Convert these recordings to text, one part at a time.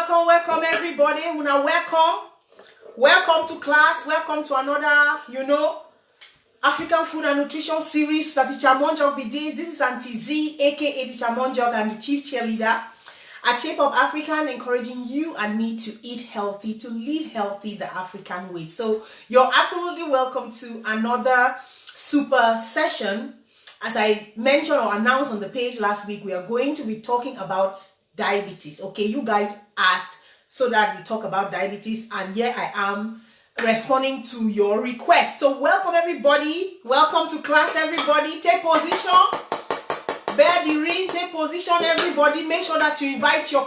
welcome everybody. Una welcome to class. Welcome to another, African food and nutrition series that Teacher Monjok be this. This is Auntie Z, aka Teacher Monjok. I'm the chief cheerleader at Shape Up African, encouraging you and me to eat healthy, to live healthy the African way. So you're absolutely welcome to another super session. As I mentioned or announced on the page last week, we are going to be talking about diabetes. Okay, you guys asked so that we talk about diabetes, and here I am responding to your request. So welcome everybody. Welcome to class, everybody. Take position. Bear the ring. Take position, everybody. Make sure that you invite your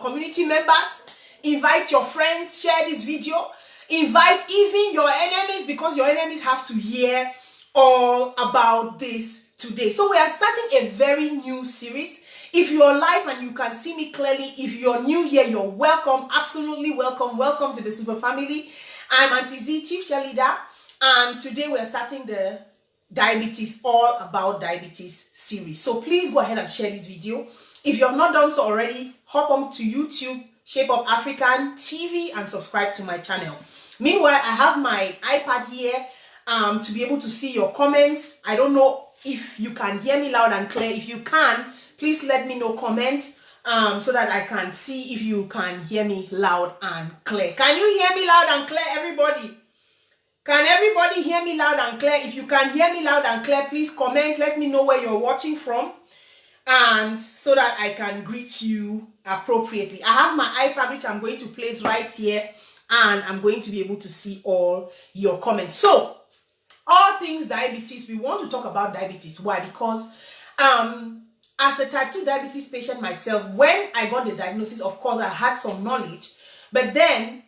community members. Invite your friends. Share this video. Invite even your enemies, because your enemies have to hear all about this today. So we are starting a very new series. If you're live and you can see me clearly, if you're new here, you're welcome, absolutely welcome. Welcome to the super family. I'm Auntie Z, chief cheerleader, and today we're starting the diabetes, all about diabetes series. So please go ahead and share this video. If you have not done so already, hop on to YouTube, Shape Up African TV, and subscribe to my channel. Meanwhile, I have my iPad here to be able to see your comments. I don't know if you can hear me loud and clear. If you can, please let me know, comment, so that I can see if you can hear me loud and clear. Can you hear me loud and clear, everybody? Can everybody hear me loud and clear? If you can hear me loud and clear, please comment. Let me know where you're watching from, and so that I can greet you appropriately. I have my iPad, which I'm going to place right here, and I'm going to be able to see all your comments. So, all things diabetes, we want to talk about diabetes. Why? Because as a type 2 diabetes patient myself, when I got the diagnosis, of course, I had some knowledge, but then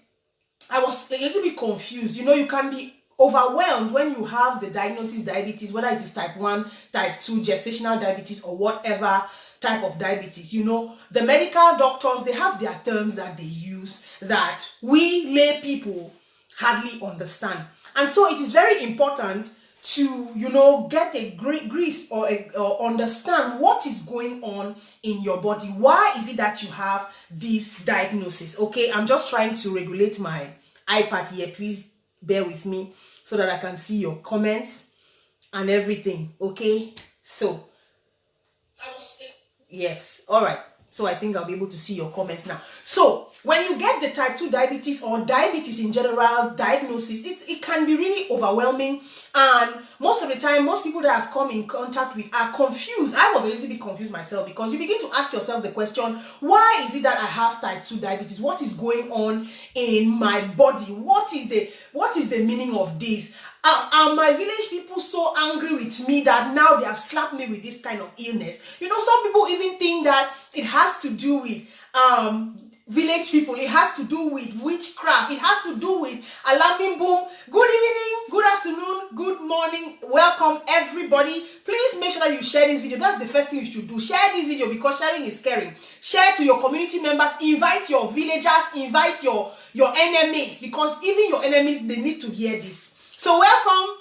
I was a little bit confused. You can be overwhelmed when you have the diagnosis diabetes, whether it is type 1, type 2, gestational diabetes, or whatever type of diabetes. The medical doctors, they have their terms that they use that we lay people hardly understand. And so it is very important to, get a great grasp or understand what is going on in your body. Why is it that you have this diagnosis? Okay, I'm just trying to regulate my iPad here. Please bear with me so that I can see your comments and everything. Okay, so yes, all right. So I think I'll be able to see your comments now. So when you get the type 2 diabetes or diabetes in general diagnosis, it can be really overwhelming. And most of the time, most people that I've come in contact with are confused. I was a little bit confused myself, because you begin to ask yourself the question, why is it that I have type 2 diabetes? What is going on in my body? What is the meaning of this? Are my village people so angry with me that now they have slapped me with this kind of illness? Some people even think that it has to do with village people. It has to do with witchcraft. It has to do with alarming boom. Good evening, good afternoon, good morning. Welcome everybody. Please make sure that you share this video. That's the first thing you should do. Share this video, because sharing is caring. Share to your community members. Invite your villagers. Invite your enemies, because even your enemies, they need to hear this. So welcome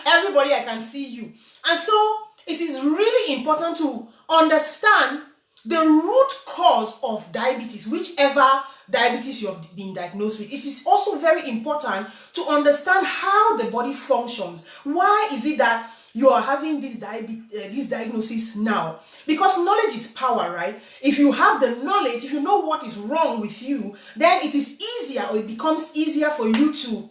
everybody. I can see you. And so it is really important to understand the root cause of diabetes, whichever diabetes you have been diagnosed with. It is also very important to understand how the body functions. Why is it that you are having this diagnosis now? Because knowledge is power, right? If you have the knowledge, if you know what is wrong with you, then it is easier, or it becomes easier for you to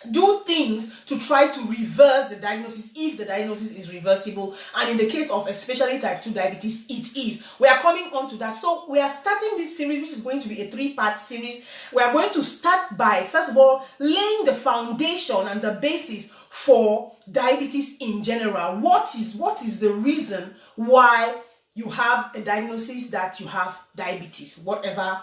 do things to try to reverse the diagnosis, if the diagnosis is reversible. And in the case of especially type 2 diabetes, it is. We are coming on to that. So we are starting this series, which is going to be a 3-part series. We are going to start by, first of all, laying the foundation and the basis for diabetes in general. What is the reason why you have a diagnosis that you have diabetes, whatever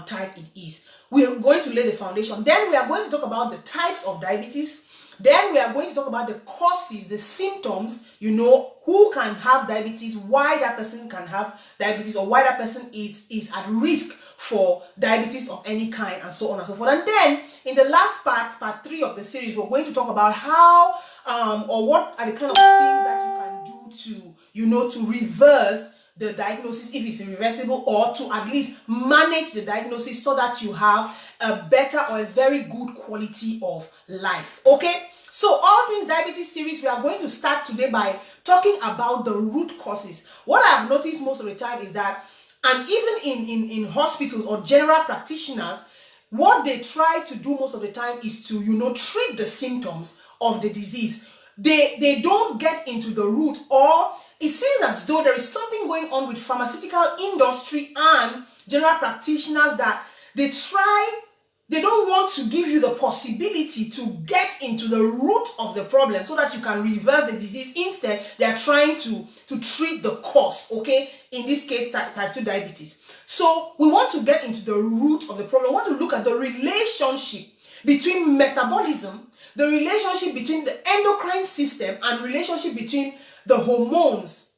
type it is? We are going to lay the foundation. Then we are going to talk about the types of diabetes. Then we are going to talk about the causes, the symptoms, who can have diabetes, why that person can have diabetes, or why that person is at risk for diabetes of any kind, and so on and so forth. And then in the last part 3 of the series, we're going to talk about how or what are the kind of things that you can do to, to reverse the diagnosis if it's irreversible, or to at least manage the diagnosis so that you have a better or a very good quality of life. Okay, so all things diabetes series, we are going to start today by talking about the root causes. What I have noticed most of the time is that, and even in hospitals or general practitioners, what they try to do most of the time is to, treat the symptoms of the disease. They don't get into the root, or it seems as though there is something going on with pharmaceutical industry and general practitioners that they don't want to give you the possibility to get into the root of the problem so that you can reverse the disease. Instead, they are trying to treat the cause, okay? In this case, type 2 diabetes. So we want to get into the root of the problem. We want to look at the relationship between metabolism, the relationship between the endocrine system, and relationship between the hormones.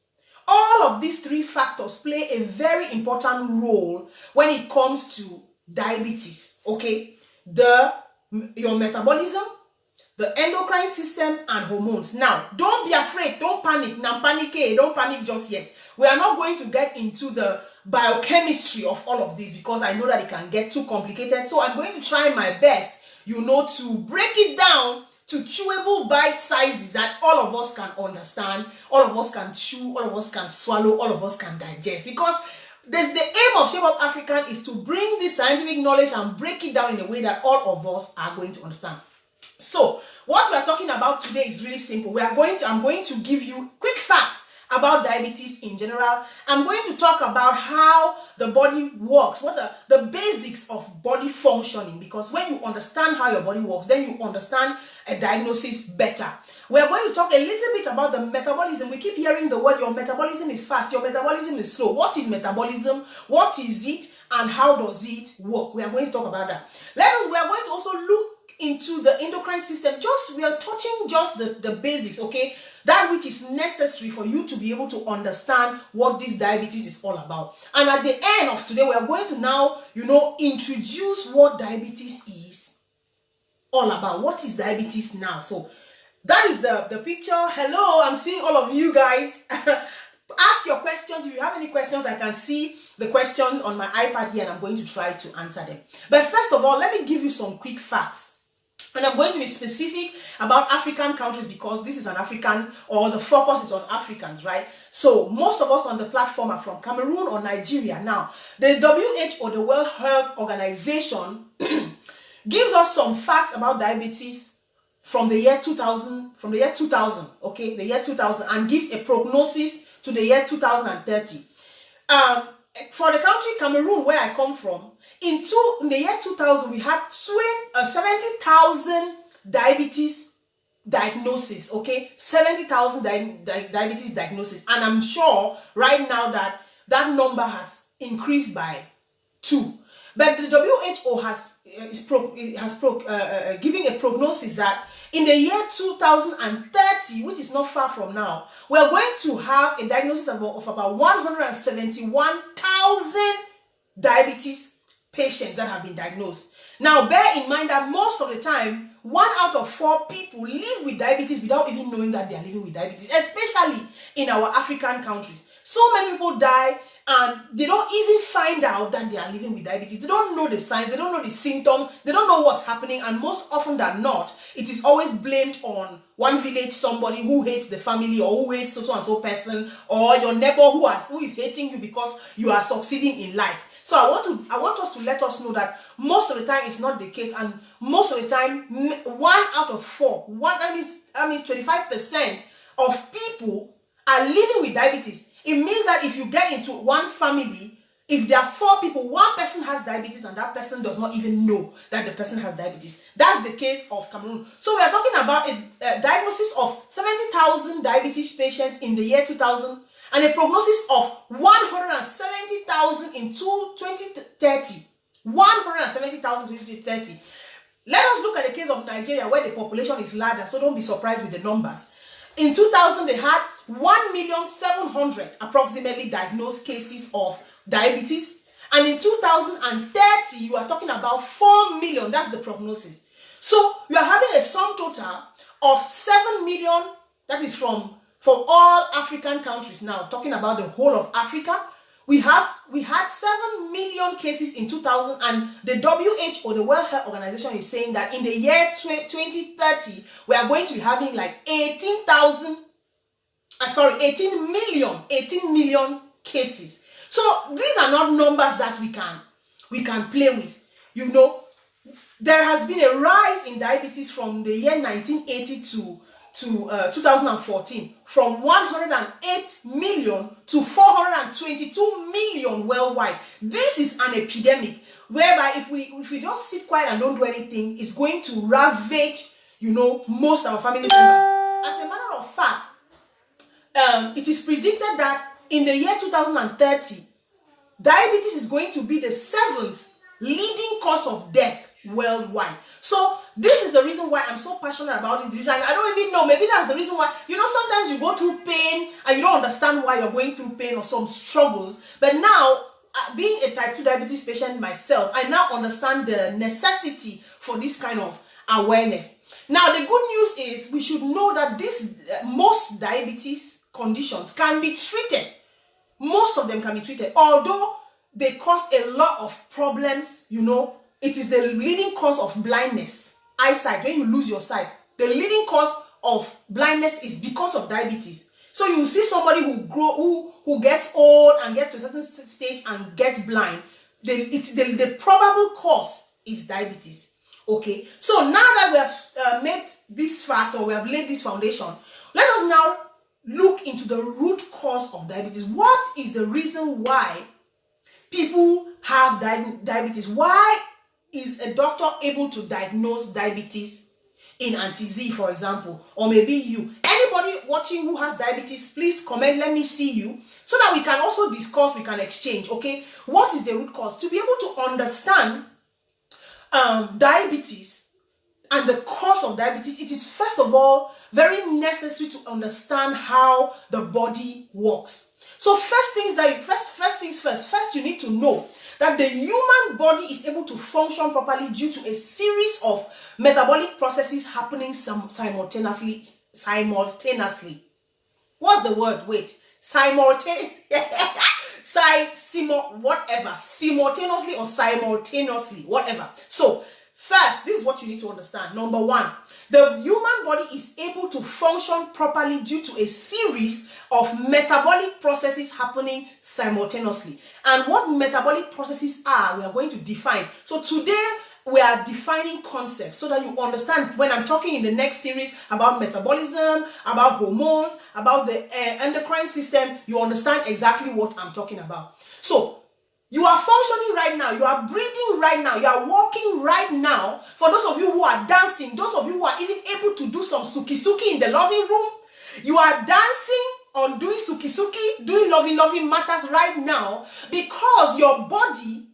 All of these three factors play a very important role when it comes to diabetes, okay? Your metabolism, the endocrine system, and hormones. Now, don't be afraid, don't panic. Don't panic just yet. We are not going to get into the biochemistry of all of this because I know that it can get too complicated. So I'm going to try my best, to break it down to chewable bite sizes that all of us can understand, all of us can chew, all of us can swallow, all of us can digest. Because the aim of Shape Up African is to bring this scientific knowledge and break it down in a way that all of us are going to understand. So what we are talking about today is really simple. I'm going to give you quick facts about diabetes in general. I'm going to talk about how the body works, what the basics of body functioning, because when you understand how your body works, then you understand a diagnosis better. We're going to talk a little bit about the metabolism. We keep hearing the word, your metabolism is fast, your metabolism is slow. What is metabolism? What is it? And how does it work? We are going to talk about that. We are going to also look into the endocrine system. We are touching just the basics, okay? That which is necessary for you to be able to understand what this diabetes is all about. And at the end of today, we are going to now, introduce what diabetes is all about. What is diabetes now? So that is the picture. Hello, I'm seeing all of you guys. Ask your questions. If you have any questions, I can see the questions on my iPad here and I'm going to try to answer them. But first of all, let me give you some quick facts. And I'm going to be specific about African countries because this is an African, or the focus is on Africans, right? So most of us on the platform are from Cameroon or Nigeria. Now, the WHO, the World Health Organization, gives us some facts about diabetes from the year 2000, okay, the year 2000, and gives a prognosis to the year 2030. For the country Cameroon, where I come from, in the year 2000, we had 70,000 diabetes diagnoses, okay? 70,000 diabetes diagnoses. And I'm sure right now that number has increased by 2. But the WHO has giving a prognosis that in the year 2030, which is not far from now, we are going to have a diagnosis of about 171,000 diabetes patients that have been diagnosed. Now, bear in mind that most of the time, 1 out of 4 people live with diabetes without even knowing that they are living with diabetes, especially in our African countries. So many people die and they don't even find out that they are living with diabetes. They don't know the signs, they don't know the symptoms, they don't know what's happening, and most often than not, it is always blamed on one village, somebody who hates the family, or who hates so and so person, or your neighbor who is hating you because you are succeeding in life. So I want us to let us know that most of the time it's not the case, and most of the time 1 out of 4, that means 25% of people are living with diabetes. It means that if you get into one family, if there are 4 people, one person has diabetes and that person does not even know that the person has diabetes. That's the case of Cameroon. So we are talking about a diagnosis of 70,000 diabetes patients in the year 2000 and a prognosis of 170,000 in 2030. 170,000 in 2030. Let us look at the case of Nigeria, where the population is larger, so don't be surprised with the numbers. In 2000, they had 1,700,000 approximately diagnosed cases of diabetes. And in 2030, you are talking about 4 million. That's the prognosis. So you are having a sum total of 7 million, that is from for all African countries now, talking about the whole of Africa, we had 7 million cases in 2000, and the WHO, the World Health Organization, is saying that in the year 2030, we are going to be having like 18 million cases. So these are not numbers that we can play with. You know, there has been a rise in diabetes from the year 1980 to 2014, from 108 million to 422 million worldwide. This is an epidemic whereby if we just sit quiet and don't do anything, it's going to ravage, you know, most of our family members. As a matter of fact, it is predicted that in the year 2030, diabetes is going to be the 7th leading cause of death worldwide. So this is the reason why I'm so passionate about this disease, and I don't even know, maybe that's the reason why, you know, sometimes you go through pain and you don't understand why you're going through pain or some struggles. But now, being a type 2 diabetes patient myself, I now understand the necessity for this kind of awareness. Now, the good news is we should know that most diabetes conditions can be treated. Most of them can be treated, although they cause a lot of problems. You know, it is the leading cause of blindness, eyesight. When you lose your sight, the leading cause of blindness is because of diabetes. So you see somebody who gets old and gets to a certain stage and gets blind. The probable cause is diabetes. Okay, so now that we have made this fact, or we have laid this foundation, let us now look into the root cause of diabetes. What is the reason why people have diabetes? Why is a doctor able to diagnose diabetes in Auntie Z, for example, or maybe you? Anybody watching who has diabetes, please comment, let me see you, so that we can also discuss, we can exchange. Okay, what is the root cause? To be able to understand diabetes and the cause of diabetes, it is first of all very necessary to understand how the body works. So first things first, you need to know that the human body is able to function properly due to a series of metabolic processes happening simultaneously. What's the word? Wait. Simultaneously or simultaneously, whatever. So first, this is what you need to understand. Number one, the human body is able to function properly due to a series of metabolic processes happening simultaneously. And what metabolic processes are, we are going to define. So today, we are defining concepts so that you understand when I'm talking in the next series about metabolism, about hormones, about the endocrine system, you understand exactly what I'm talking about. So, you are functioning right now, you are breathing right now, you are walking right now. For those of you who are dancing, those of you who are even able to do some suki-suki in the loving room, you are dancing on doing suki-suki, doing loving matters right now, because your body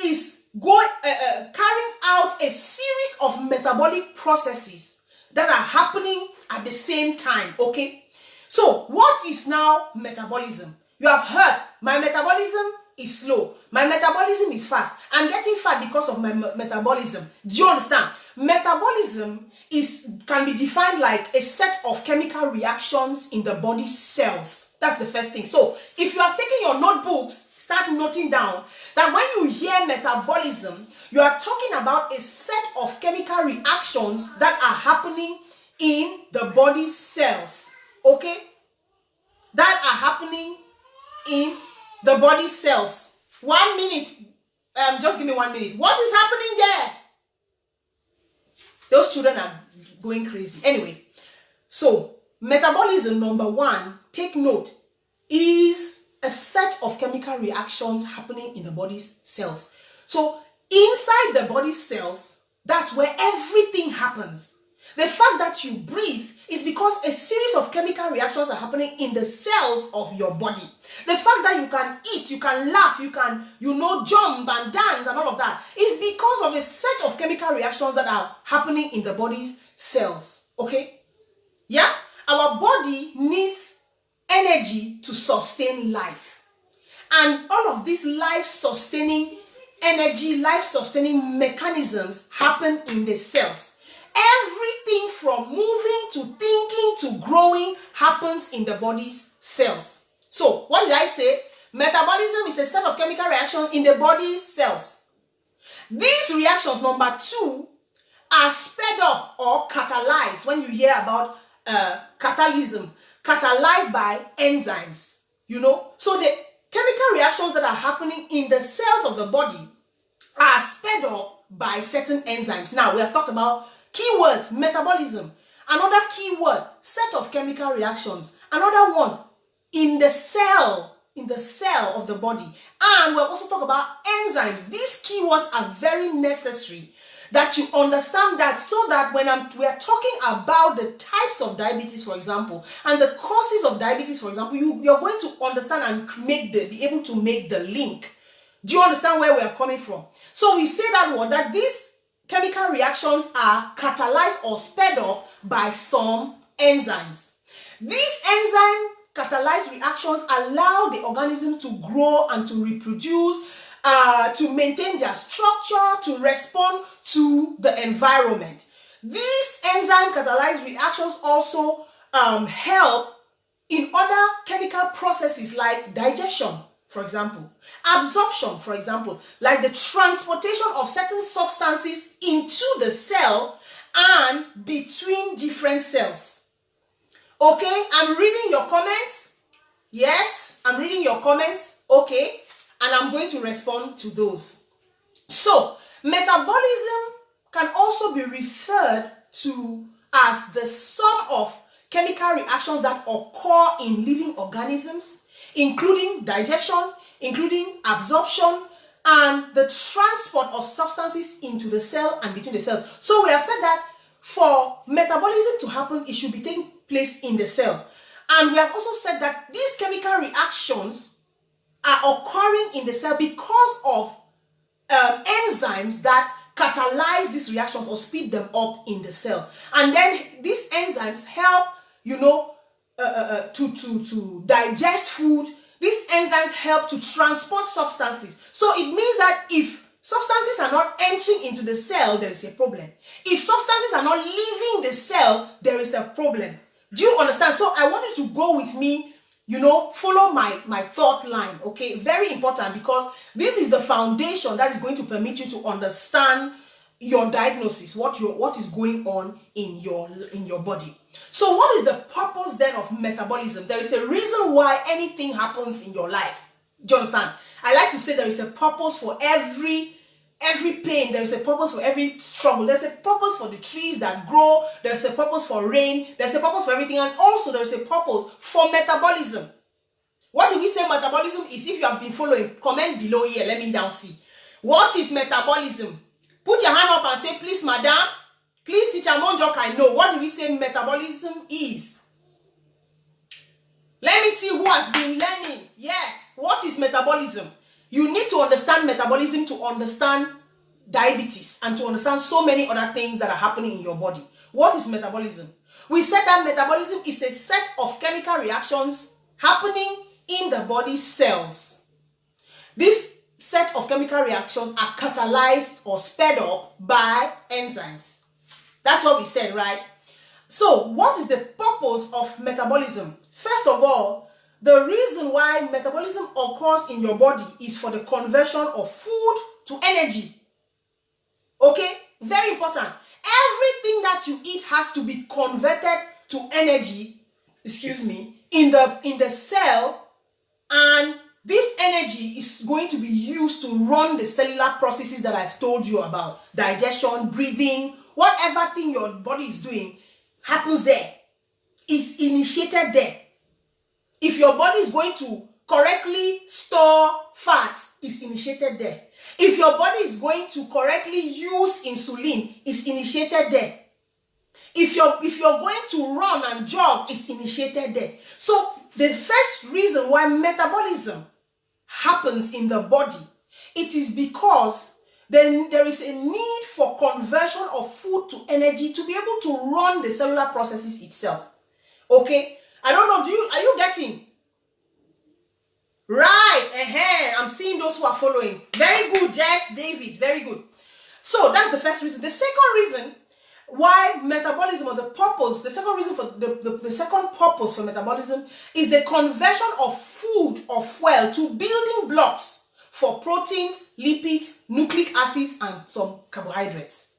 is carrying out a series of metabolic processes that are happening at the same time. Okay, so what is now metabolism? You have heard, my metabolism is slow, my metabolism is fast. I'm getting fat because of my metabolism. Do you understand? Metabolism can be defined like a set of chemical reactions in the body cells. That's the first thing. So if you are taking your notebooks, start noting down that when you hear metabolism, you are talking about a set of chemical reactions that are happening in the body cells. Okay? That are happening in the body cells. 1 minute. Just give me 1 minute. What is happening there? Those children are going crazy. Anyway, so metabolism, number one, take note, is a set of chemical reactions happening in the body's cells. So inside the body cells, that's where everything happens. The fact that you breathe is because a series of chemical reactions are happening in the cells of your body. The fact that you can eat, you can laugh, you can, jump and dance and all of that is because of a set of chemical reactions that are happening in the body's cells. Okay? Yeah? Our body needs energy to sustain life. And all of these life-sustaining energy, life-sustaining mechanisms happen in the cells. Everything from moving to thinking to growing happens in the body's cells. So, what did I say? Metabolism is a set of chemical reactions in the body's cells. These reactions, number 2, are sped up or catalyzed. When you hear about catalysm, catalyzed by enzymes, you know. So the chemical reactions that are happening in the cells of the body are sped up by certain enzymes. Now, we have talked about keywords, metabolism. Another keyword, set of chemical reactions. Another one, in the cell of the body. And we'll also talk about enzymes. These keywords are very necessary that you understand that, so that when we are talking about the types of diabetes, for example, and the causes of diabetes, for example, you're going to understand and be able to make the link. Do you understand where we are coming from? So we say that word, that these chemical reactions are catalyzed or sped up by some enzymes. These enzyme catalyzed reactions allow the organism to grow and to reproduce, to maintain their structure, to respond to the environment. These enzyme catalyzed reactions also help in other chemical processes like digestion, for example, absorption, for example, like the transportation of certain substances into the cell and between different cells. Okay, I'm reading your comments. Yes, I'm reading your comments. Okay, and I'm going to respond to those. So, metabolism can also be referred to as the sum of chemical reactions that occur in living organisms, including digestion, including absorption, and the transport of substances into the cell and between the cells. So we have said that for metabolism to happen, it should be taking place in the cell. And we have also said that these chemical reactions are occurring in the cell because of enzymes that catalyze these reactions or speed them up in the cell. And then these enzymes help, you know, to digest food. These enzymes help to transport substances. So it means that if substances are not entering into the cell, there is a problem. If substances are not leaving the cell, there is a problem. Do you understand? So I want you to go with me, you know, follow my thought line, okay? Very important, because this is the foundation that is going to permit you to understand your diagnosis, what is going on in your body. So what is the purpose then of metabolism? There is a reason why anything happens in your life. Do you understand? I like to say there is a purpose for every pain. There is a purpose for every struggle. There's a purpose for the trees that grow. There's a purpose for rain. There's a purpose for everything. And also there's a purpose for metabolism. What do we say metabolism is? If you have been following, comment below here. Let me now see. What is metabolism? Put your hand up and say, please, madam. Please, teacher Monjok, I know. What do we say metabolism is? Let me see who has been learning. Yes. What is metabolism? You need to understand metabolism to understand diabetes and to understand so many other things that are happening in your body. What is metabolism? We said that metabolism is a set of chemical reactions happening in the body's cells. This set of chemical reactions are catalyzed or sped up by enzymes. That's what we said, right? So, what is the purpose of metabolism? First of all, the reason why metabolism occurs in your body is for the conversion of food to energy. Okay? Very important. Everything that you eat has to be converted to energy, in the cell, and this energy is going to be used to run the cellular processes that I've told you about. Digestion, breathing, whatever thing your body is doing happens there. It's initiated there. If your body is going to correctly store fats, it's initiated there. If your body is going to correctly use insulin, it's initiated there. If you're going to run and jog, it's initiated there. So the first reason why metabolism happens in the body, it is because then there is a need for conversion of food to energy to be able to run the cellular processes itself. Okay? I don't know, are you getting? Right, I'm seeing those who are following. Very good, Jess, David, very good. So that's the first reason. The second reason why metabolism, or the purpose, the second reason for the second purpose for metabolism is the conversion of food or fuel to building blocks for proteins, lipids, nucleic acids, and some carbohydrates.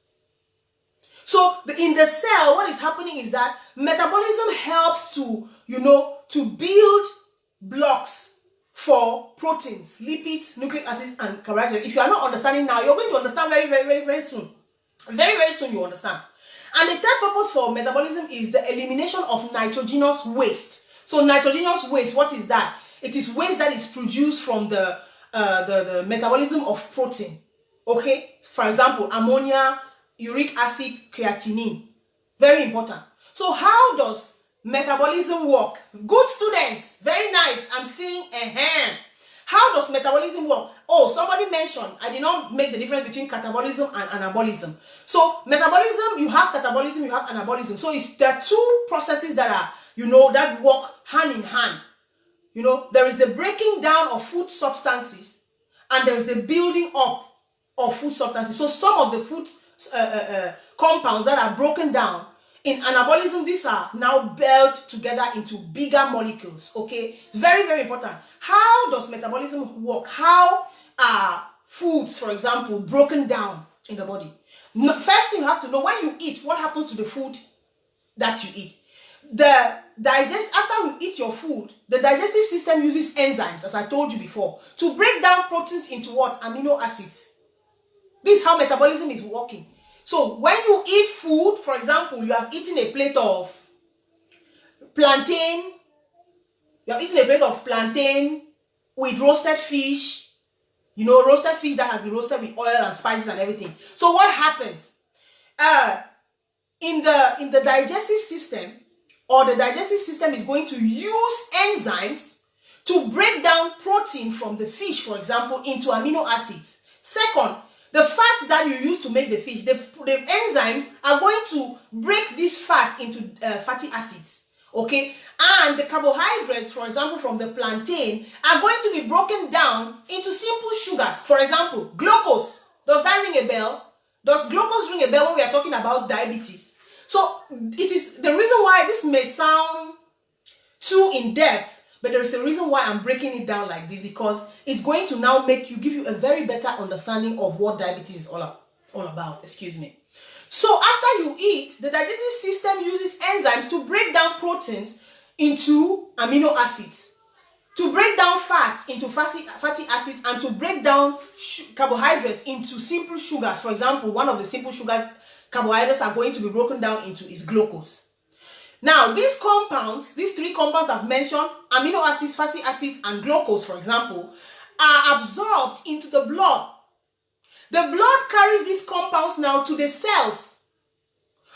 So in the cell, what is happening is that metabolism helps to, to build blocks for proteins, lipids, nucleic acids, and carbohydrates. If you are not understanding now, you're going to understand very, very, very, very soon. Very, very soon you understand. And the third purpose for metabolism is the elimination of nitrogenous waste. So nitrogenous waste, what is that? It is waste that is produced from the metabolism of protein. Okay? For example, ammonia, uric acid, creatinine. Very important. So how does metabolism work? Good students. Very nice. I'm seeing How does metabolism work? Oh, somebody mentioned, I did not make the difference between catabolism and anabolism. So metabolism, you have catabolism, you have anabolism. So there are two processes that are, that work hand in hand. There is the breaking down of food substances and there is the building up of food substances. So some of the food compounds that are broken down in anabolism, these are now built together into bigger molecules. Okay, it's very, very important. How does metabolism work? How are foods, for example, broken down in the body? First thing you have to know, when you eat, what happens to the food that you eat? After you eat your food, the digestive system uses enzymes, as I told you before, to break down proteins into what? Amino acids. This is how metabolism is working. So when you eat food, for example, you have eaten a plate of plantain. You have eaten a plate of plantain with roasted fish. Roasted fish that has been roasted with oil and spices and everything. So what happens? In the digestive system, the digestive system is going to use enzymes to break down protein from the fish, for example, into amino acids. Second, the fats that you use to make the fish, the enzymes are going to break these fats into fatty acids. Okay? And the carbohydrates, for example, from the plantain, are going to be broken down into simple sugars. For example, glucose. Does that ring a bell? Does glucose ring a bell when we are talking about diabetes? So it is the reason why this may sound too in-depth, but there is a reason why I'm breaking it down like this, because it's going to now give you a very better understanding of what diabetes is all about. Excuse me. So after you eat, the digestive system uses enzymes to break down proteins into amino acids, to break down fats into fatty acids, and to break down carbohydrates into simple sugars. For example, one of the simple sugars carbohydrates are going to be broken down into is glucose. Now, these compounds, these three compounds I've mentioned, amino acids, fatty acids, and glucose, for example, are absorbed into the blood. The blood carries these compounds now to the cells,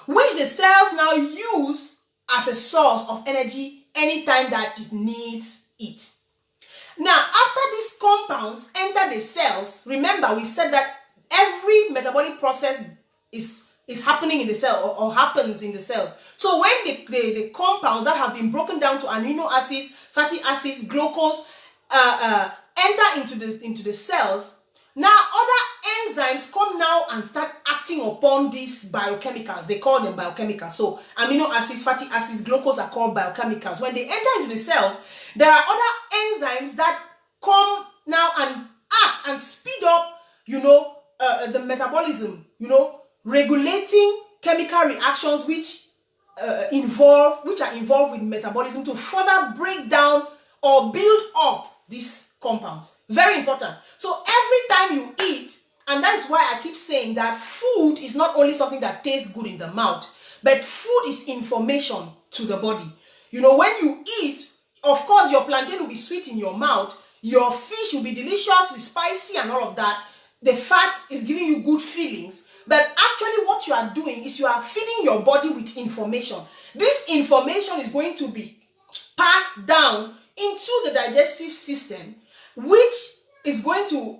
which the cells now use as a source of energy anytime that it needs it. Now, after these compounds enter the cells, remember we said that every metabolic process is happening in the cell or happens in the cells. So when the compounds that have been broken down to amino acids, fatty acids, glucose enter into the cells, now other enzymes come now and start acting upon these biochemicals. They call them biochemicals. So amino acids, fatty acids, glucose are called biochemicals. When they enter into the cells, there are other enzymes that come now and act and speed up, the metabolism, regulating chemical reactions which are involved with metabolism to further break down or build up these compounds. Very important. So every time you eat, and that is why I keep saying that food is not only something that tastes good in the mouth, but food is information to the body. When you eat, of course your plantain will be sweet in your mouth, your fish will be delicious, spicy and all of that. The fat is giving you good feelings. But actually what you are doing is you are feeding your body with information. This information is going to be passed down into the digestive system, which is going to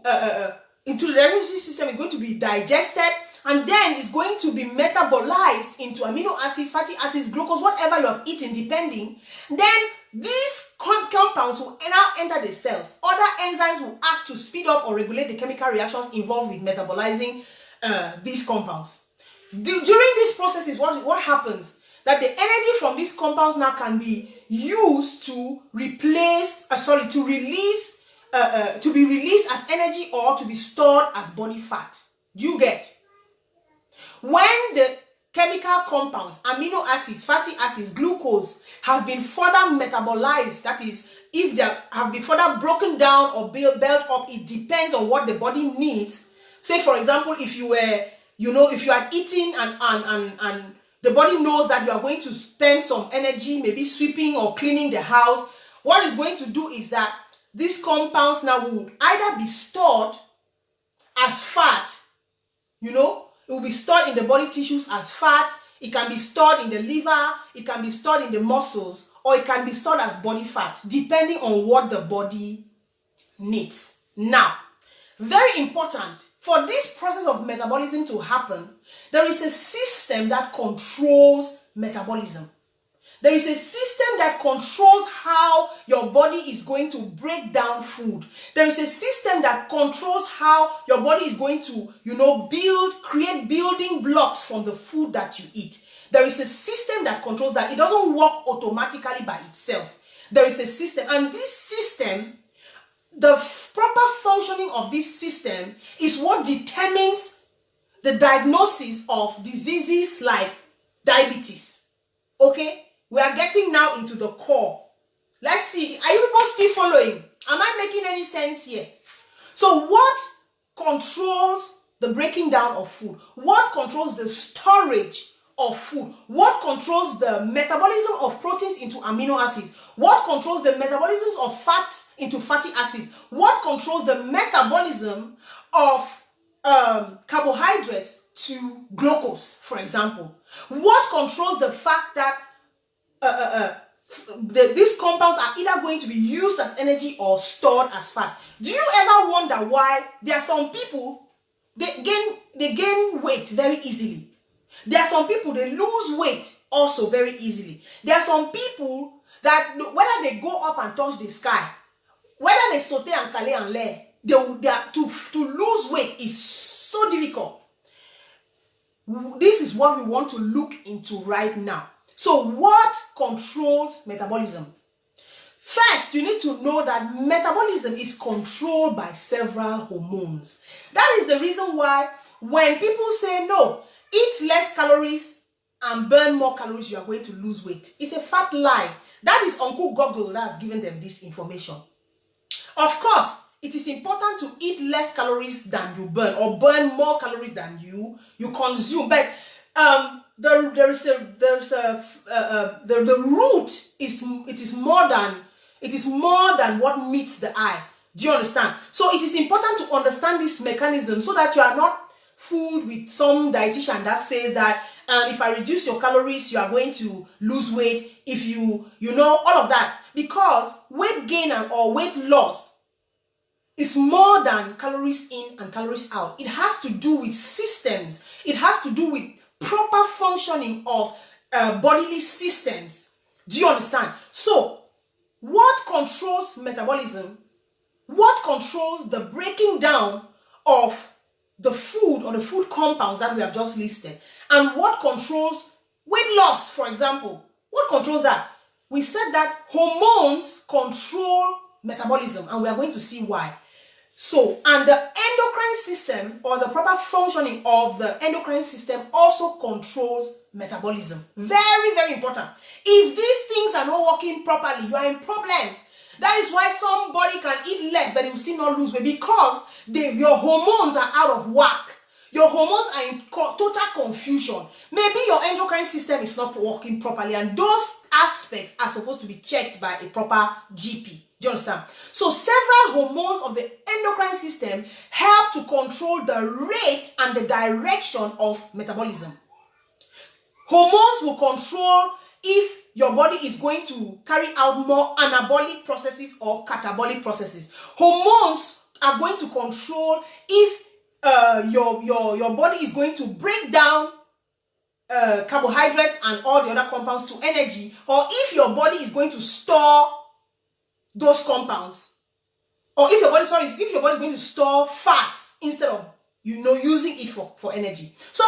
is going to be digested, and then it's going to be metabolized into amino acids, fatty acids, glucose, whatever you have eaten, depending. Then these compounds will now enter the cells. Other enzymes will act to speed up or regulate the chemical reactions involved with metabolizing these compounds. During these processes, what happens? That the energy from these compounds now can be used to replace, to release, to be released as energy or to be stored as body fat. Do you get? When the chemical compounds, amino acids, fatty acids, glucose have been further metabolized, that is, if they have been further broken down or built up, it depends on what the body needs. Say, for example, if you were, if you are eating and the body knows that you are going to spend some energy, maybe sweeping or cleaning the house, what it's going to do is that these compounds now will either be stored as fat, it will be stored in the body tissues as fat, it can be stored in the liver, it can be stored in the muscles, or it can be stored as body fat, depending on what the body needs. Now, very important, for this process of metabolism to happen, there is a system that controls metabolism. There is a system that controls how your body is going to break down food. There is a system that controls how your body is going to, create building blocks from the food that you eat. There is a system that controls that. It doesn't work automatically by itself. There is a system, and this system, the proper functioning of this system is what determines the diagnosis of diseases like diabetes. Okay? We are getting now into the core. Let's see. Are you people still following? Am I making any sense here? So what controls the breaking down of food? What controls the storage of food? What controls the metabolism of proteins into amino acids? What controls the metabolism of fats into fatty acids? What controls the metabolism of carbohydrates to glucose, for example? What controls the fact that these compounds are either going to be used as energy or stored as fat? Do you ever wonder why there are some people, they gain weight very easily? There are some people, they lose weight also very easily. There are some people that whether they go up and touch the sky, whether they saute and cale and lay, to lose weight is so difficult. This is what we want to look into right now. So what controls metabolism? First, you need to know that metabolism is controlled by several hormones. That is the reason why when people say, no, eat less calories and burn more calories, you are going to lose weight, it's a fat lie. That is Uncle Google that has given them this information. Of course, it is important to eat less calories than you burn, or burn more calories than you consume. But the root is more than what meets the eye. Do you understand? So it is important to understand this mechanism so that you are not fooled with some dietitian that says that if I reduce your calories, you are going to lose weight. If you all of that, because weight gain or weight loss is more than calories in and calories out. It has to do with systems. It has to do with proper functioning of bodily systems. Do you understand? So, what controls metabolism? What controls the breaking down of the food or the food compounds that we have just listed? And what controls weight loss, for example? What controls that? We said that hormones control metabolism, and we are going to see why. So, and the endocrine system, or the proper functioning of the endocrine system, also controls metabolism. Very, very important. If these things are not working properly, you are in problems. That is why somebody can eat less, but he will still not lose weight, because your hormones are out of whack. Your hormones are in total confusion. Maybe your endocrine system is not working properly, and those aspects are supposed to be checked by a proper GP. Do you understand? So several hormones of the endocrine system help to control the rate and the direction of metabolism. Hormones will control if your body is going to carry out more anabolic processes or catabolic processes. Hormones are going to control if your body is going to break down carbohydrates and all the other compounds to energy, or if your body is going to store those compounds, or if your body is going to store fats instead of using it for energy. So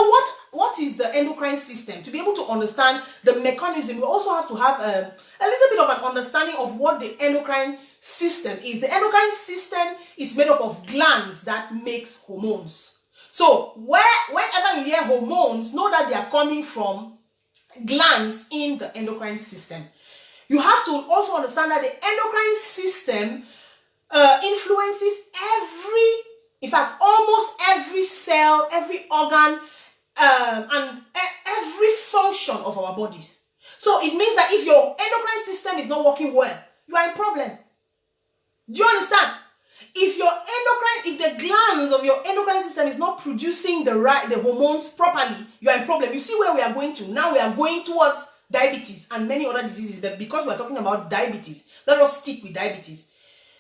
what is the endocrine system? To be able to understand the mechanism, we also have to have a little bit of an understanding of what the endocrine system is. The endocrine system is made up of glands that makes hormones. So whenever you hear hormones, know that they are coming from glands in the endocrine system. You have to also understand that the endocrine system influences in fact, almost every cell, every organ, and every function of our bodies. So it means that if your endocrine system is not working well, you are in problem. Do you understand? If the glands of your endocrine system is not producing the hormones properly, you are in problem. You see where we are going to? Now we are going towards diabetes and many other diseases, but because we are talking about diabetes, let us stick with diabetes.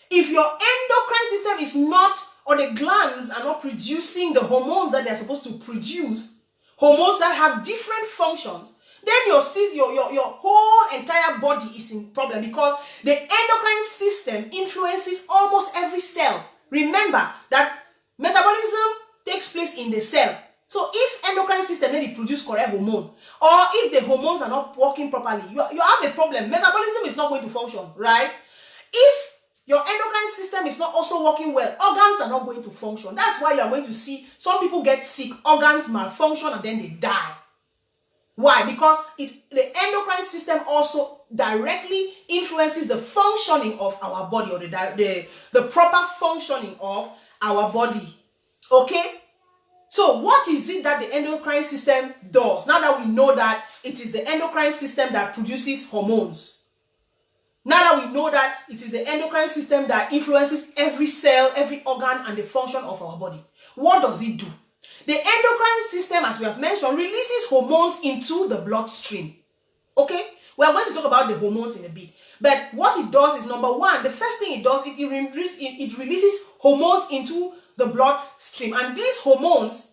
If your endocrine system is not, or the glands are not producing the hormones that they are supposed to produce, hormones that have different functions, then your whole entire body is in problem, because the endocrine system influences almost every cell. Remember that metabolism takes place in the cell. So if endocrine system really produce correct hormone, or if the hormones are not working properly, you have a problem. Metabolism is not going to function, right? If your endocrine system is not also working well, organs are not going to function. That's why you are going to see some people get sick, organs malfunction, and then they die. Why? Because the endocrine system also directly influences the functioning of our body, or the proper functioning of our body. Okay? So what is it that the endocrine system does? Now that we know that it is the endocrine system that produces hormones. Now that we know that it is the endocrine system that influences every cell, every organ, and the function of our body, what does it do? The endocrine system, as we have mentioned, releases hormones into the bloodstream. Okay? We are going to talk about the hormones in a bit. But what it does is, number one, the first thing it does is it releases hormones into the bloodstream. And these hormones,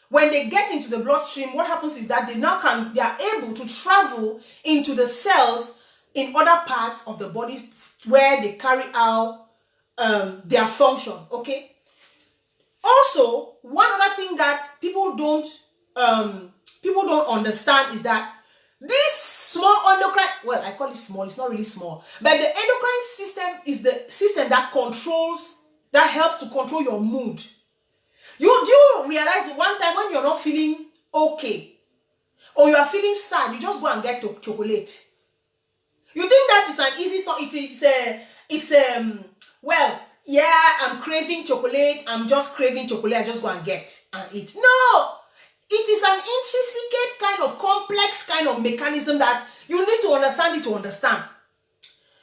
when they get into the bloodstream, what happens is that they are able to travel into the cells in other parts of the body where they carry out their function. Okay? Also, one other thing that people don't understand is that this small endocrine, well, I call it small, it's not really small, but the endocrine system is the system that helps to control your mood. Do you realize one time when you're not feeling okay, or you are feeling sad, you just go and get chocolate? You think that is an easy song? Well, yeah, I'm craving chocolate. I'm just craving chocolate. I just go and get and eat. No, it is an intricate kind of complex kind of mechanism that you need to understand it to understand.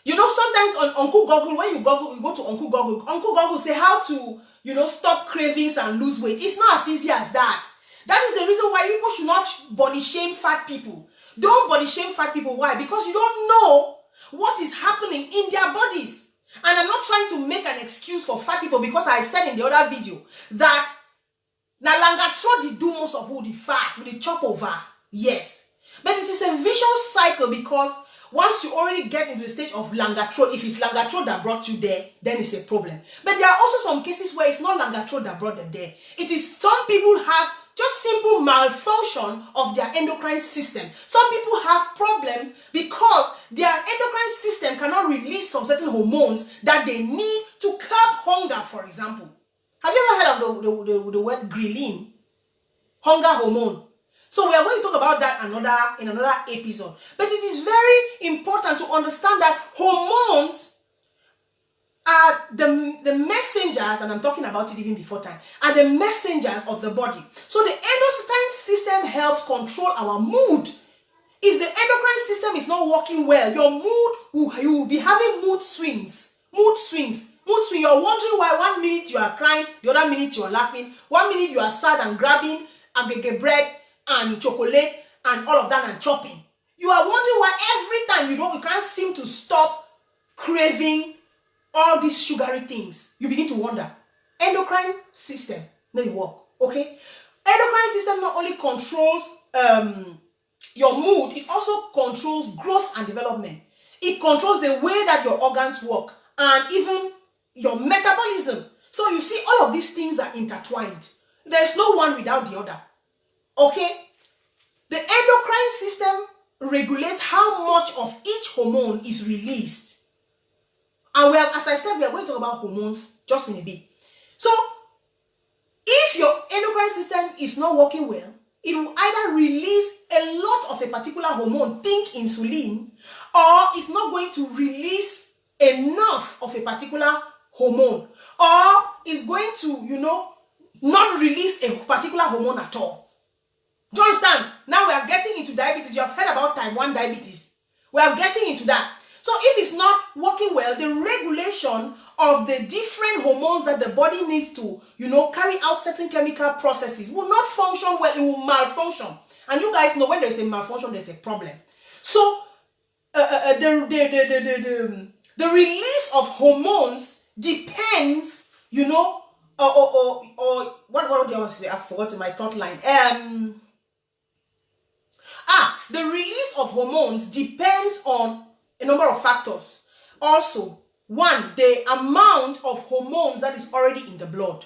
You know, sometimes on Uncle Google, when you go to Uncle Google say how to, stop cravings and lose weight. It's not as easy as that. That is the reason why people should not body shame fat people. Don't body shame fat people. Why? Because you don't know what is happening in their bodies. And I'm not trying to make an excuse for fat people, because I said in the other video that Nalangatro do most of all the fat with the chop over. Yes. But it is a vicious cycle, because once you already get into the stage of Langatro, if it's Langatro that brought you there, then it's a problem. But there are also some cases where it's not Langatro that brought them there. It is some people have just simple malfunction of their endocrine system. Some people have problems because their endocrine system cannot release some certain hormones that they need to curb hunger, for example. Have you ever heard of the word ghrelin? Hunger hormone. So we are going to talk about that in another episode. But it is very important to understand that hormones are the messengers, and I'm talking about it even before time, are the messengers of the body. So the endocrine system helps control our mood. If the endocrine system is not working well, your mood, you will be having mood swings. Mood swings. You're wondering why 1 minute you are crying, the other minute you are laughing. 1 minute you are sad and grabbing agege bread and chocolate and all of that and chopping. You are wondering why every time you can't seem to stop craving all these sugary things. You begin to wonder. Endocrine system, they work. Okay? Endocrine system not only controls your mood, it also controls growth and development. It controls the way that your organs work and even your metabolism. So you see, all of these things are intertwined. There's no one without the other. Okay? The endocrine system regulates how much of each hormone is released. And as I said, we are going to talk about hormones just in a bit. So, if your endocrine system is not working well, it will either release a lot of a particular hormone, think insulin, or it's not going to release enough of a particular hormone, or it's going to, not release a particular hormone at all. Do you understand? Now we are getting into diabetes. You have heard about type 1 diabetes. We are getting into that. So if it's not working well, the regulation of the different hormones that the body needs to, carry out certain chemical processes will not function well. It will malfunction. And you guys know when there is a malfunction, there's a problem. So the release of hormones depends, what do I want to say? I've forgotten my thought line. The release of hormones depends on a number of factors. Also, one, the amount of hormones that is already in the blood.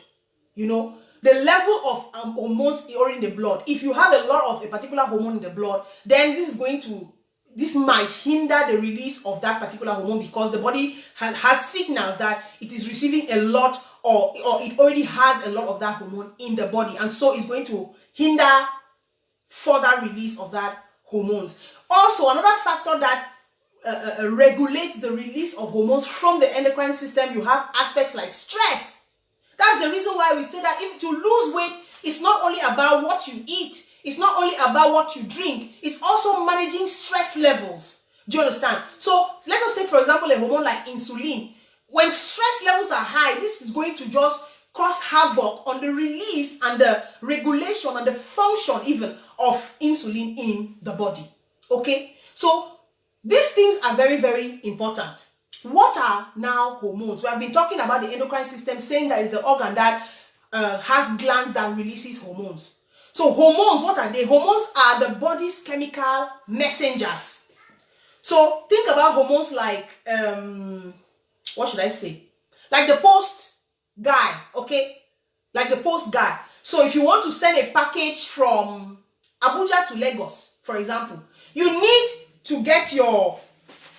The level of hormones already in the blood. If you have a lot of a particular hormone in the blood, then this might hinder the release of that particular hormone, because the body has signals that it is receiving a lot, or it already has a lot of that hormone in the body, and so it's going to hinder further release of that hormones. Also, another factor that regulates the release of hormones from the endocrine system, you have aspects like stress. That's the reason why we say that to lose weight, it's not only about what you eat, it's not only about what you drink, it's also managing stress levels. Do you understand? So let us take, for example, a hormone like insulin. When stress levels are high, this is going to just cause havoc on the release and the regulation and the function even of insulin in the body. Okay? So these things are very, very important. What are now hormones? We have been talking about the endocrine system, saying that it's the organ that has glands that releases hormones. So hormones, what are they? Hormones are the body's chemical messengers. So think about hormones like, what should I say? Like the post guy, okay? Like the post guy. So if you want to send a package from Abuja to Lagos, for example, you need to get your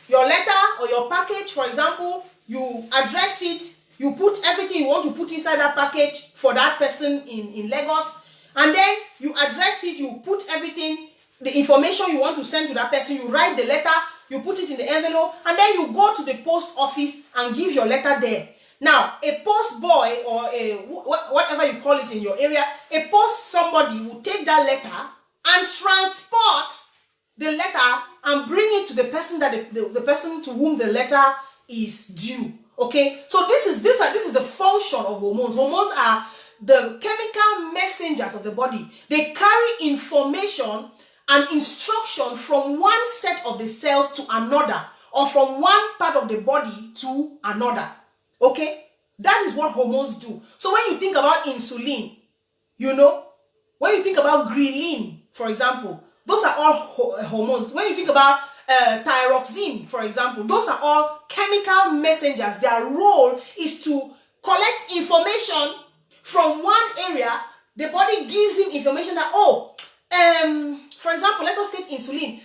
letter or your package, for example, you address it, you put everything you want to put inside that package for that person in Lagos, and then you address it, you put everything, the information you want to send to that person, you write the letter, you put it in the envelope, and then you go to the post office and give your letter there. Now, a post boy or whatever you call it in your area, a post somebody will take that letter and transport the letter and bring it to the person that the person to whom the letter is due. Okay, so this is the function of hormones. Hormones are the chemical messengers of the body. They carry information and instruction from one set of the cells to another, or from one part of the body to another. Okay, that is what hormones do. So when you think about insulin, when you think about ghrelin, for example, those are all hormones. When you think about thyroxine, for example, those are all chemical messengers. Their role is to collect information from one area. The body gives him information that, for example, let us take insulin.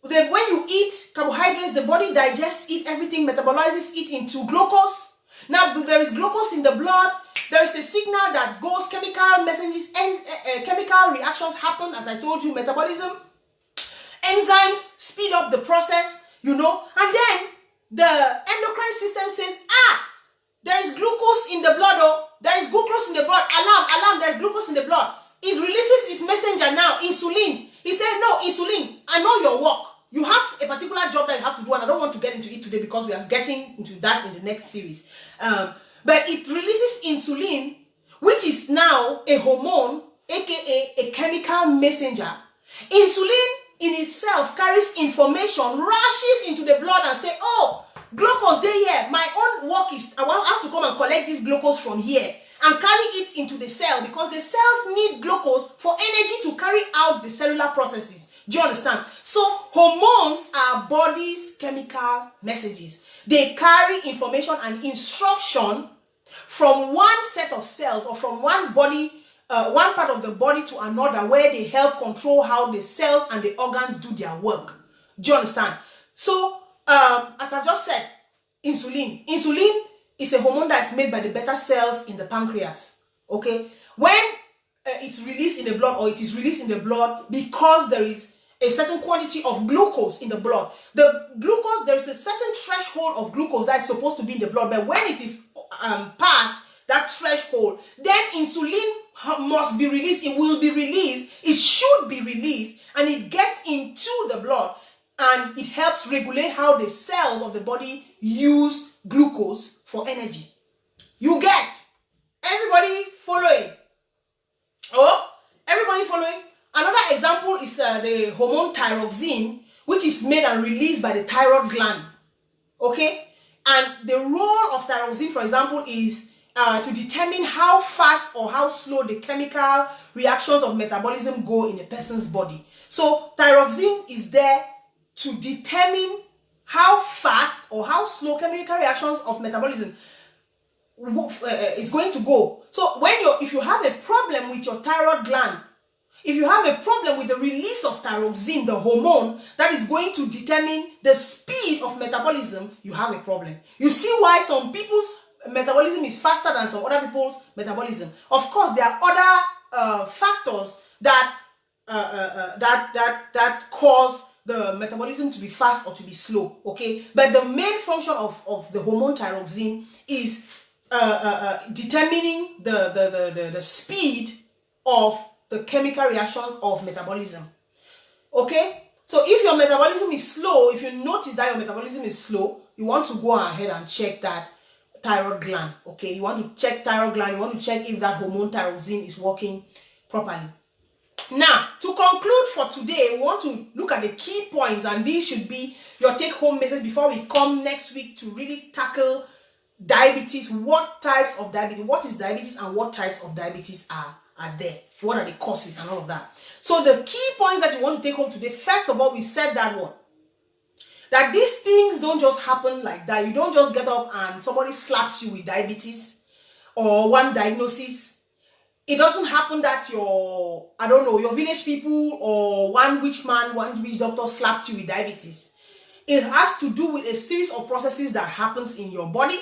When you eat carbohydrates, the body digests it, everything, metabolizes it into glucose. Now, there is glucose in the blood. There is a signal that goes, chemical messages, and chemical reactions happen, as I told you, metabolism. Enzymes speed up the process, and then the endocrine system says, there is glucose in the blood, there is glucose in the blood, alarm, there's glucose in the blood. It releases its messenger now, insulin. He said, no, insulin, I know your work. You have a particular job that you have to do, and I don't want to get into it today because we are getting into that in the next series. But it releases insulin, which is now a hormone, aka a chemical messenger. Insulin in itself carries information, rushes into the blood and say, glucose there here. My own work is, I have to come and collect this glucose from here and carry it into the cell, because the cells need glucose for energy to carry out the cellular processes. Do you understand? So hormones are body's chemical messages. They carry information and instruction from one set of cells or from one body one part of the body to another, where they help control how the cells and the organs do their work. Do you understand? So, as I just said, insulin. Insulin is a hormone that is made by the beta cells in the pancreas. Okay? When it's released in the blood, or it is released in the blood because there is a certain quantity of glucose in the blood. The glucose, there is a certain threshold of glucose that is supposed to be in the blood, but when it is past that threshold, then insulin must be released. It will be released. It should be released, and it gets into the blood, and it helps regulate how the cells of the body use glucose for energy. You get? Everybody following? Oh, everybody following? Another example is the hormone thyroxine, which is made and released by the thyroid gland. Okay? And the role of thyroxine, for example, is to determine how fast or how slow the chemical reactions of metabolism go in a person's body. So thyroxine is there to determine how fast or how slow chemical reactions of metabolism is going to go. So if you have a problem with your thyroid gland, if you have a problem with the release of thyroxine, the hormone that is going to determine the speed of metabolism, you have a problem. You see why some people's metabolism is faster than some other people's metabolism. Of course, there are other factors that cause the metabolism to be fast or to be slow. Okay, but the main function of the hormone thyroxine is determining the speed of the chemical reactions of metabolism. Okay, so if your metabolism is slow, if you notice that your metabolism is slow, you want to go ahead and check that thyroid gland. Okay, you want to check thyroid gland. You want to check if that hormone thyroxine is working properly. Now, to conclude for today, we want to look at the key points, and these should be your take-home message before we come next week to really tackle diabetes. What types of diabetes, what is diabetes, and what types of diabetes are there? What are the causes and all of that? So the key points that you want to take home today, first of all, we said that these things don't just happen like that. You don't just get up and somebody slaps you with diabetes or one diagnosis. It doesn't happen that your village people or one witch man, one witch doctor slapped you with diabetes. It has to do with a series of processes that happens in your body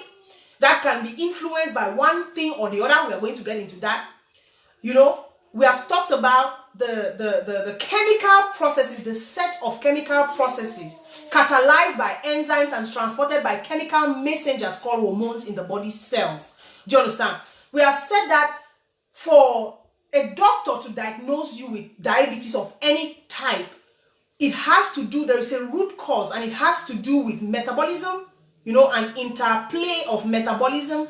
that can be influenced by one thing or the other. We are going to get into that. You know, we have talked about the chemical processes, the set of chemical processes catalyzed by enzymes and transported by chemical messengers called hormones in the body cells. Do you understand? We have said that for a doctor to diagnose you with diabetes of any type, it has to do, there is a root cause, and it has to do with metabolism, you know, an interplay of metabolism,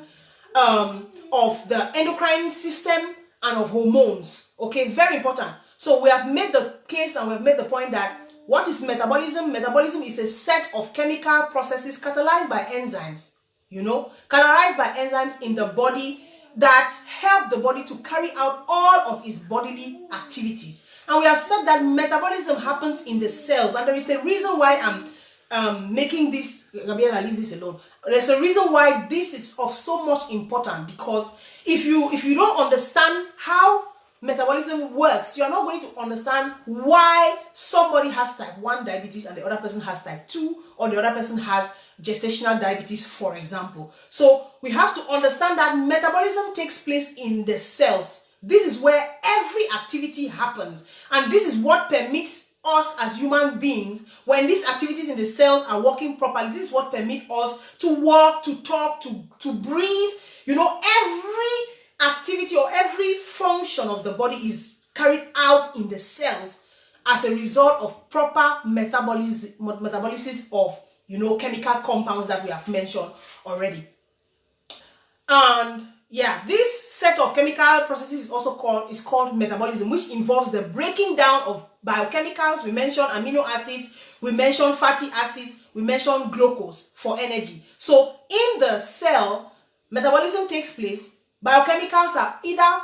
of the endocrine system, and of hormones. Okay, very important. So we have made the case and we have made the point that what is metabolism? Metabolism is a set of chemical processes catalyzed by enzymes, you know, catalyzed by enzymes in the body that help the body to carry out all of its bodily activities. And we have said that metabolism happens in the cells, and there is a reason why I'm making this, Gabriela, leave this alone. There's a reason why this is of so much importance, because if you don't understand how metabolism works, you are not going to understand why somebody has type 1 diabetes and the other person has type 2, or the other person has gestational diabetes, for example. So we have to understand that metabolism takes place in the cells. This is where every activity happens, and this is what permits us as human beings, when these activities in the cells are working properly, this is what permits us to walk, to talk, to breathe. You know, every activity or every function of the body is carried out in the cells as a result of proper metabolysis of, you know, chemical compounds that we have mentioned already. And yeah, this set of chemical processes is also called metabolism, which involves the breaking down of biochemicals. We mentioned amino acids, we mentioned fatty acids, we mentioned glucose for energy. So in the cell, metabolism takes place. Biochemicals are either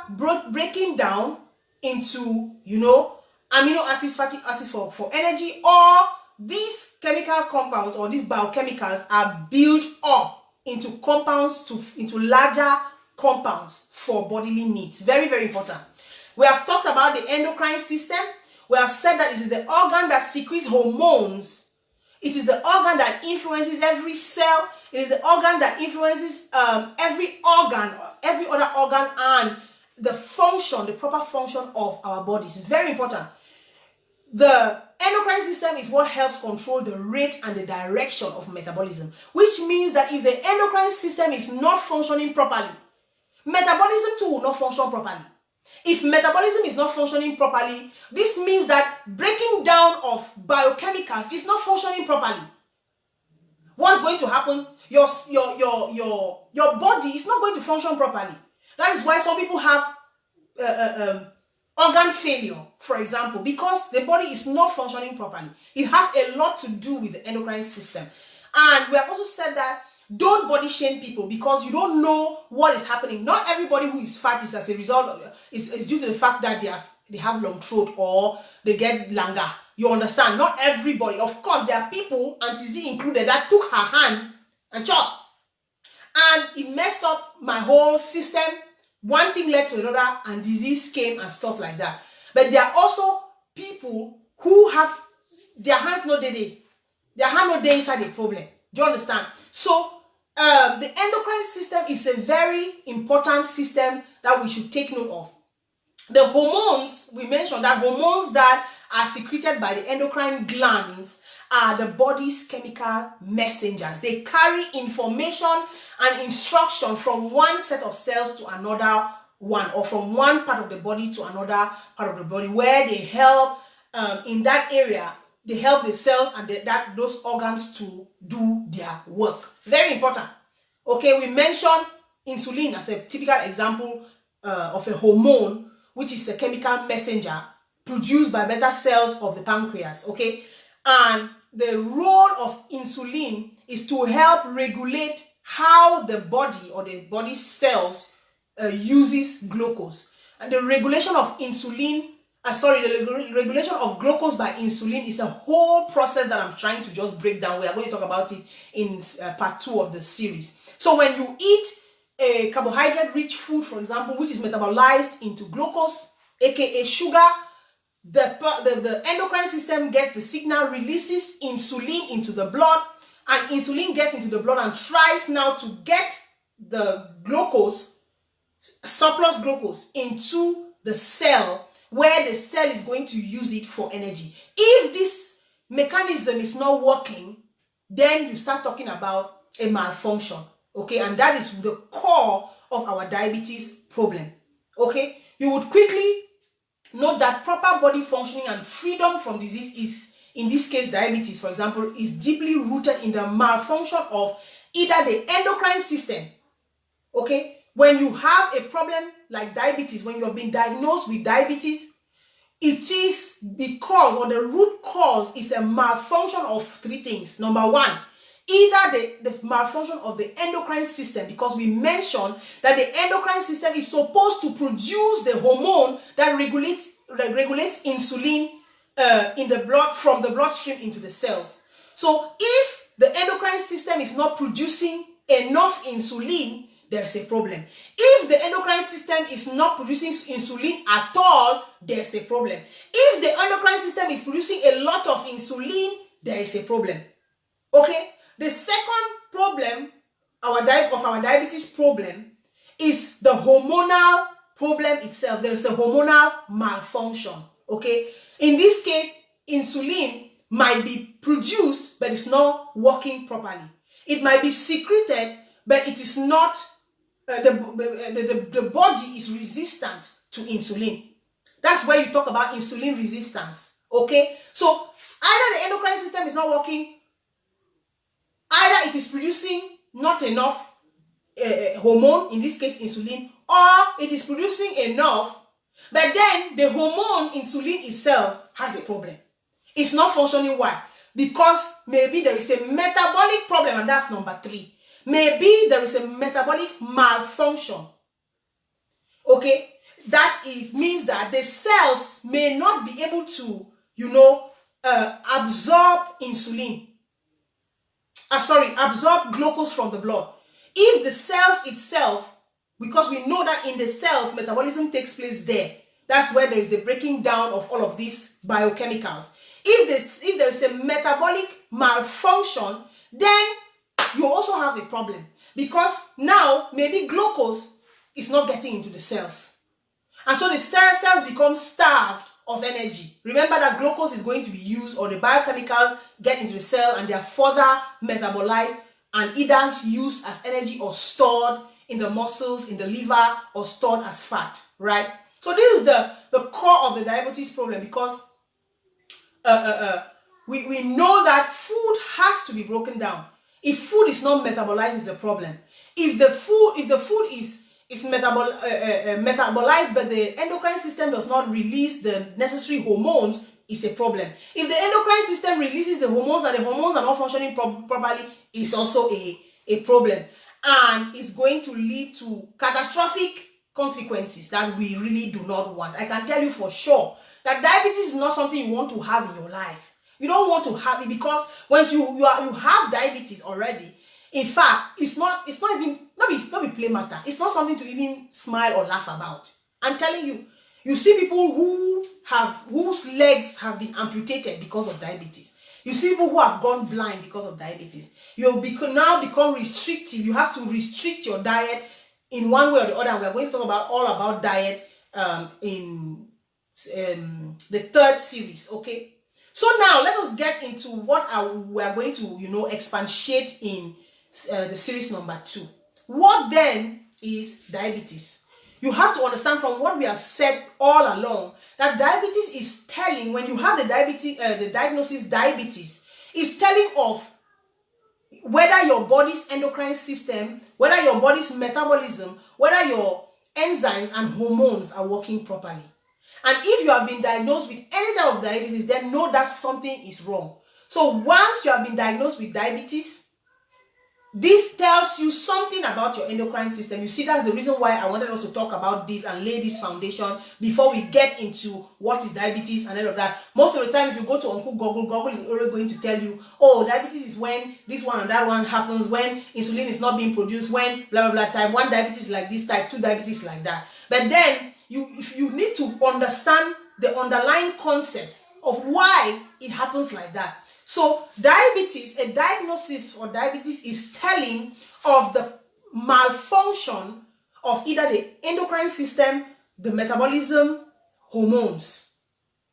breaking down into, you know, amino acids, fatty acids for energy, or these chemical compounds or these biochemicals are built up into compounds, into larger compounds for bodily needs. Very, very important. We have talked about the endocrine system. We have said that it is the organ that secretes hormones. It is the organ that influences every cell. It is the organ that influences every organ, every other organ, and the function, the proper function of our bodies. It's very important. The endocrine system is what helps control the rate and the direction of metabolism, which means that if the endocrine system is not functioning properly, metabolism too will not function properly. If metabolism is not functioning properly, this means that breaking down of biochemicals is not functioning properly. What's going to happen? Your body is not going to function properly. That is why some people have organ failure, for example, because the body is not functioning properly. It has a lot to do with the endocrine system. And we have also said that don't body shame people because you don't know what is happening. Not everybody who is fat is as a result of, is due to the fact that they have long throat or they get langa. You understand? Not everybody. Of course, there are people, Auntie Z included, that took her hand and chopped. And it messed up my whole system. One thing led to another and disease came and stuff like that. But there are also people who have their hands no day. Their hand no day inside the problem. Do you understand? So the endocrine system is a very important system that we should take note of. The hormones, we mentioned that hormones that are secreted by the endocrine glands are the body's chemical messengers. They carry information and instruction from one set of cells to another one, or from one part of the body to another part of the body, where they help in that area. They help the cells and those organs to do their work. Very important. Okay, we mentioned insulin as a typical example of a hormone, which is a chemical messenger produced by beta cells of the pancreas. Okay, and the role of insulin is to help regulate how the body or the body cells uses glucose. And the regulation of insulin, the regulation of glucose by insulin is a whole process that I'm trying to just break down. We are going to talk about it in part 2 of the series. So when you eat a carbohydrate-rich food, for example, which is metabolized into glucose, aka sugar, the endocrine system gets the signal, releases insulin into the blood, and insulin gets into the blood and tries now to get the glucose, surplus glucose, into the cell, where the cell is going to use it for energy. If this mechanism is not working, then you start talking about a malfunction. Okay, and that is the core of our diabetes problem. Okay, you would quickly note that proper body functioning and freedom from disease is, in this case diabetes for example, is deeply rooted in the malfunction of either the endocrine system. Okay, when you have a problem like diabetes, when you have been diagnosed with diabetes, it is because, or the root cause is a malfunction of 3 things. Number 1, either the malfunction of the endocrine system, because we mentioned that the endocrine system is supposed to produce the hormone that regulates insulin in the blood, from the bloodstream into the cells. So if the endocrine system is not producing enough insulin, there's a problem. If the endocrine system is not producing insulin at all, there's a problem. If the endocrine system is producing a lot of insulin, there is a problem. Okay? The second problem of our diabetes problem is the hormonal problem itself. There is a hormonal malfunction. Okay? In this case, insulin might be produced, but it's not working properly. It might be secreted, but it is not, the body is resistant to insulin. That's where you talk about insulin resistance. Okay? So either the endocrine system is not working, either it is producing not enough hormone, in this case insulin, or it is producing enough, but then the hormone insulin itself has a problem. It's not functioning well because maybe there is a metabolic problem, and that's number 3. Maybe there is a metabolic malfunction. Okay, that means that the cells may not be able to, absorb insulin. Absorb glucose from the blood. If the cells itself because we know that in the cells, metabolism takes place there. That's where there is the breaking down of all of these biochemicals. If there is a metabolic malfunction, then you also have a problem, because now maybe glucose is not getting into the cells. And so the cells become starved of energy. Remember that glucose is going to be used, or the biochemicals get into the cell and they are further metabolized and either used as energy or stored in the muscles, in the liver, or stored as fat, right? So this is the core of the diabetes problem, because we know that food has to be broken down. If food is not metabolized, it's a problem. If the food is metabolized, but the endocrine system does not release the necessary hormones, it's a problem. If the endocrine system releases the hormones and the hormones are not functioning properly, it's also a problem. And it's going to lead to catastrophic consequences that we really do not want. I can tell you for sure that diabetes is not something you want to have in your life. You don't want to have it, because once you have diabetes already, in fact, it's not be play matter. It's not something to even smile or laugh about. I'm telling you, you see people whose legs have been amputated because of diabetes. You see people who have gone blind because of diabetes. You'll now become restrictive. You have to restrict your diet in one way or the other. We're going to talk all about diet in the third series, okay? So now let us get into what we are going to, expatiate in the series number 2. What then is diabetes? You have to understand from what we have said all along that diabetes is telling, when you have the diagnosis diabetes, is telling of whether your body's endocrine system, whether your body's metabolism, whether your enzymes and hormones are working properly. And if you have been diagnosed with any type of diabetes, then know that something is wrong. So once you have been diagnosed with diabetes, this tells you something about your endocrine system. You see, that's the reason why I wanted us to talk about this and lay this foundation before we get into what is diabetes and all of that. Most of the time, if you go to Uncle Google is already going to tell you, oh, diabetes is when this one and that one happens, when insulin is not being produced, when blah, blah, blah, type 1 diabetes like this, type 2 diabetes like that. But then, if you need to understand the underlying concepts of why it happens like that. So diabetes, a diagnosis for diabetes is telling of the malfunction of either the endocrine system, the metabolism, hormones.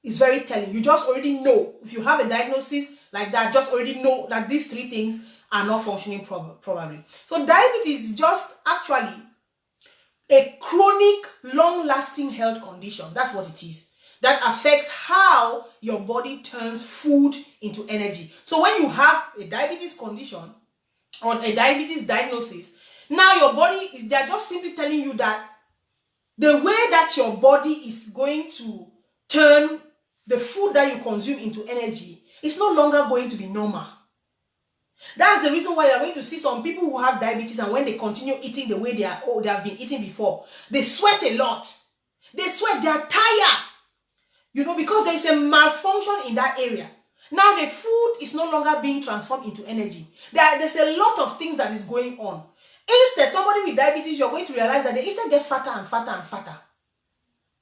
It's very telling. You just already know. If you have a diagnosis like that, just already know that these 3 things are not functioning probably. So diabetes is just actually a chronic, long-lasting health condition. That's what it is. That affects how your body turns food into energy. So when you have a diabetes condition or a diabetes diagnosis, now your body they're just simply telling you that the way that your body is going to turn the food that you consume into energy is no longer going to be normal. That's the reason why you're going to see some people who have diabetes, and when they continue eating the way they have been eating before, they sweat a lot. They sweat, they are tired. Because there is a malfunction in that area. Now the food is no longer being transformed into energy. There's a lot of things that is going on. Instead, somebody with diabetes, you're going to realize that they instead get fatter and fatter and fatter.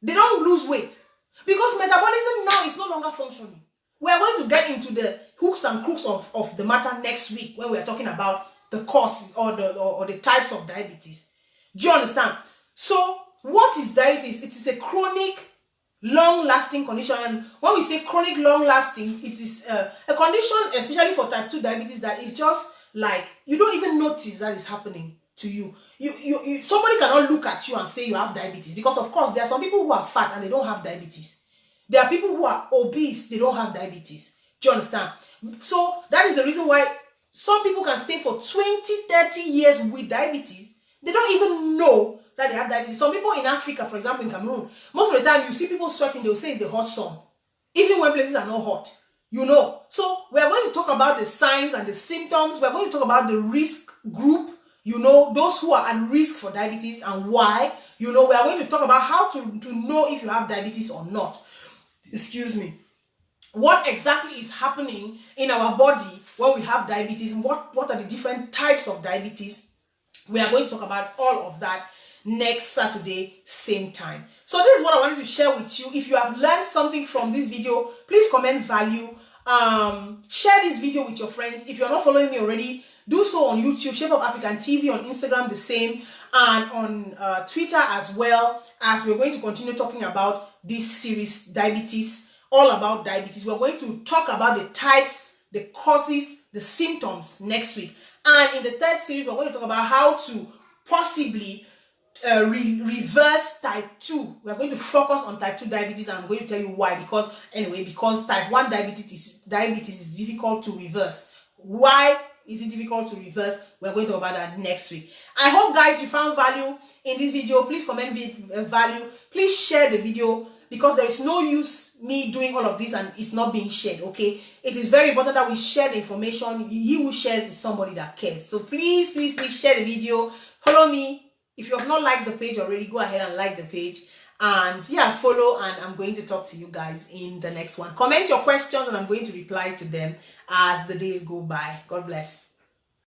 They don't lose weight because metabolism now is no longer functioning. We are going to get into the hooks and crooks of the matter next week when we are talking about the cause or the types of diabetes. Do you understand? So what is diabetes? It is a chronic, long-lasting condition. And when we say chronic, long-lasting, it is a condition, especially for type 2 diabetes, that is just like you don't even notice that is happening to you. Somebody cannot look at you and say you have diabetes, because of course there are some people who are fat and they don't have diabetes. There are people who are obese, they don't have diabetes. Do you understand? So that is the reason why some people can stay for 20, 30 years with diabetes. They don't even know that they have diabetes. Some people in Africa, for example, in Cameroon, most of the time you see people sweating, they'll say it's the hot sun. Even when places are not hot. So we are going to talk about the signs and the symptoms. We are going to talk about the risk group, those who are at risk for diabetes and why. We are going to talk about how to know if you have diabetes or not. Excuse me. What exactly is happening in our body when we have diabetes? What are the different types of diabetes? We are going to talk about all of that next Saturday, same time. So this is what I wanted to share with you. If you have learned something from this video, please comment value. Share this video with your friends. If you're not following me already, do so on YouTube, Shape Up African TV, on Instagram the same, and on Twitter as well, as we're going to continue talking about this series, diabetes, all about diabetes. We're going to talk about the types, the causes, the symptoms next week. And in the third series, we're going to talk about how to possibly reverse type 2. We're going to focus on type 2 diabetes, and I'm going to tell you why. Because type 1 diabetes is difficult to reverse. Why is it difficult to reverse? We're going to talk about that next week. I hope, guys, you found value in this video. Please comment value. Please share the video, because there is no use me doing all of this and it's not being shared. Okay, it is very important that we share the information. He who shares is somebody that cares. So please share the video. Follow me. If you have not liked the page already, go ahead and like the page. And yeah, follow, and I'm going to talk to you guys in the next one. Comment your questions and I'm going to reply to them as the days go by. God bless.